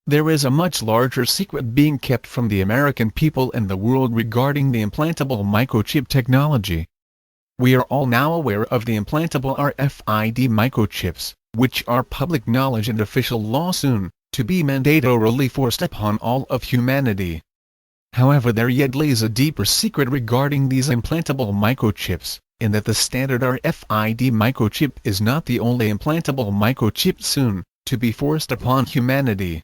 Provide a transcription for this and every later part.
There is a much larger secret being kept from the American people and the world regarding the implantable microchip technology. We are all now aware of the implantable RFID microchips, which are public knowledge and official law soon to be mandatorily forced upon all of humanity. However, there yet lays a deeper secret regarding these implantable microchips, in that the standard RFID microchip is not the only implantable microchip soon to be forced upon humanity.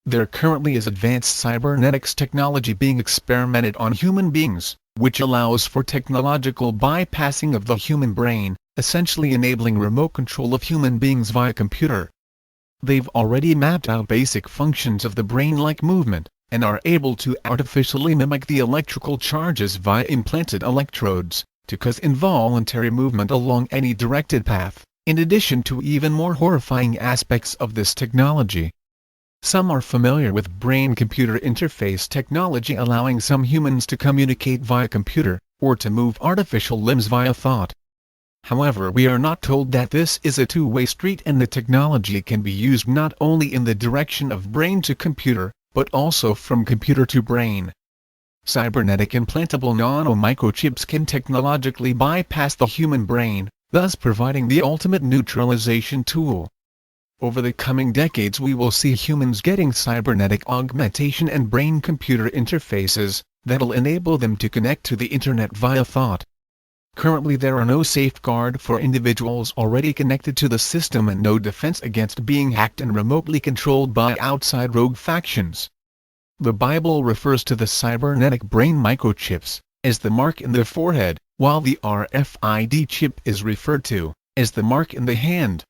There currently is advanced cybernetics technology being experimented on human beings, which allows for technological bypassing of the human brain, essentially enabling remote control of human beings via computer. They've already mapped out basic functions of the brain like movement, and are able to artificially mimic the electrical charges via implanted electrodes, to cause involuntary movement along any directed path, in addition to even more horrifying aspects of this technology. Some are familiar with brain-computer interface technology, allowing some humans to communicate via computer, or to move artificial limbs via thought. However, we are not told that this is a two-way street and the technology can be used not only in the direction of brain to computer, but also from computer to brain. Cybernetic implantable nano-microchips can technologically bypass the human brain, thus providing the ultimate neutralization tool. Over the coming decades we will see humans getting cybernetic augmentation and brain-computer interfaces that'll enable them to connect to the internet via thought. Currently there are no safeguard for individuals already connected to the system and no defense against being hacked and remotely controlled by outside rogue factions. The Bible refers to the cybernetic brain microchips as the mark in the forehead, while the RFID chip is referred to as the mark in the hand.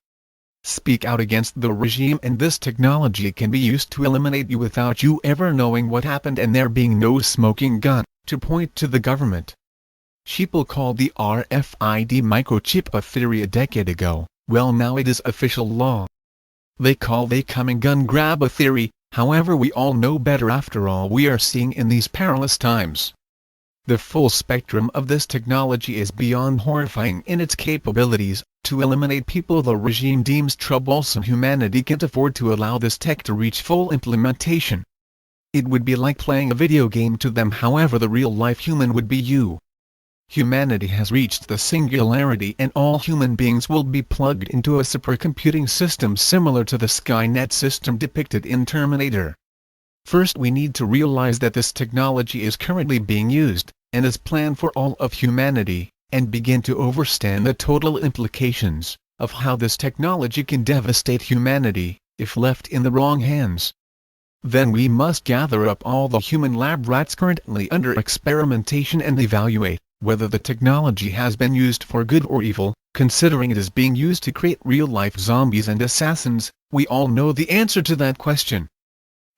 Speak out against the regime and this technology can be used to eliminate you without you ever knowing what happened and there being no smoking gun to point to the government. Sheeple called the RFID microchip a theory a decade ago. Well, now it is official law. They call the coming gun grab a theory, however we all know better after all we are seeing in these perilous times. The full spectrum of this technology is beyond horrifying in its capabilities. To eliminate people the regime deems troublesome, humanity can't afford to allow this tech to reach full implementation. It would be like playing a video game to them, however the real-life human would be you. Humanity has reached the singularity and all human beings will be plugged into a supercomputing system similar to the Skynet system depicted in Terminator. First we need to realize that this technology is currently being used, and is planned for all of humanity, and begin to understand the total implications of how this technology can devastate humanity, if left in the wrong hands. Then we must gather up all the human lab rats currently under experimentation and evaluate whether the technology has been used for good or evil. Considering it is being used to create real-life zombies and assassins, we all know the answer to that question.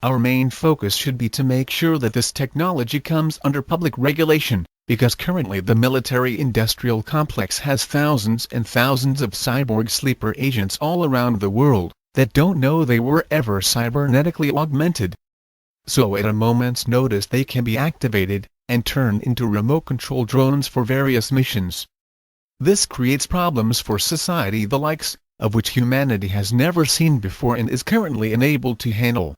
Our main focus should be to make sure that this technology comes under public regulation, because currently the military-industrial complex has thousands and thousands of cyborg sleeper agents all around the world that don't know they were ever cybernetically augmented. So at a moment's notice they can be activated and turned into remote control drones for various missions. This creates problems for society the likes of which humanity has never seen before and is currently unable to handle.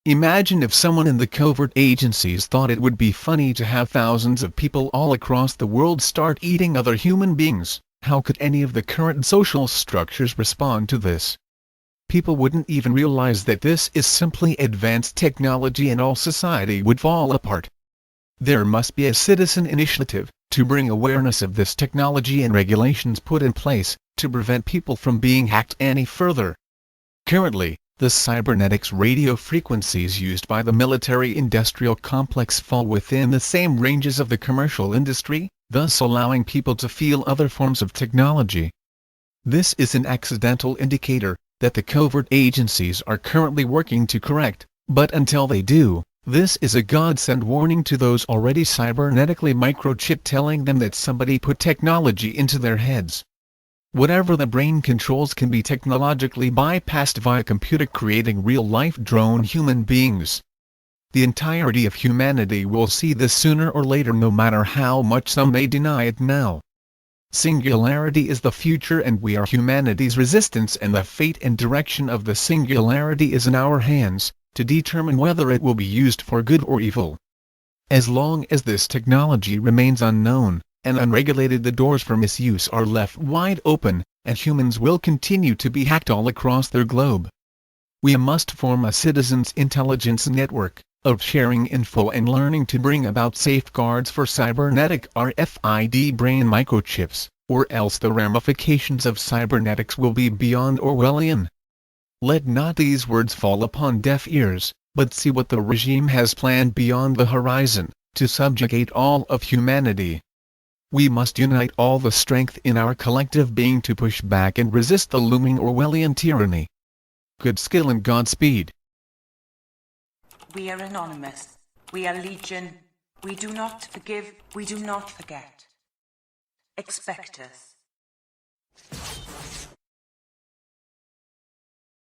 Imagine if someone in the covert agencies thought it would be funny to have thousands of people all across the world start eating other human beings. How could any of the current social structures respond to this? People wouldn't even realize that this is simply advanced technology and all society would fall apart. There must be a citizen initiative to bring awareness of this technology and regulations put in place to prevent people from being hacked any further. Currently, the cybernetics radio frequencies used by the military-industrial complex fall within the same ranges of the commercial industry, thus allowing people to feel other forms of technology. This is an accidental indicator that the covert agencies are currently working to correct, but until they do, this is a godsend warning to those already cybernetically microchipped, telling them that somebody put technology into their heads. Whatever the brain controls can be technologically bypassed via computer, creating real-life drone human beings. The entirety of humanity will see this sooner or later, no matter how much some may deny it now. Singularity is the future and we are humanity's resistance, and the fate and direction of the singularity is in our hands, to determine whether it will be used for good or evil. As long as this technology remains unknown and unregulated, the doors for misuse are left wide open, and humans will continue to be hacked all across their globe. We must form a citizens' intelligence network of sharing info and learning to bring about safeguards for cybernetic RFID brain microchips, or else the ramifications of cybernetics will be beyond Orwellian. Let not these words fall upon deaf ears, but see what the regime has planned beyond the horizon, to subjugate all of humanity. We must unite all the strength in our collective being to push back and resist the looming Orwellian tyranny. Good skill and Godspeed. We are Anonymous. We are Legion. We do not forgive. We do not forget. Expect us.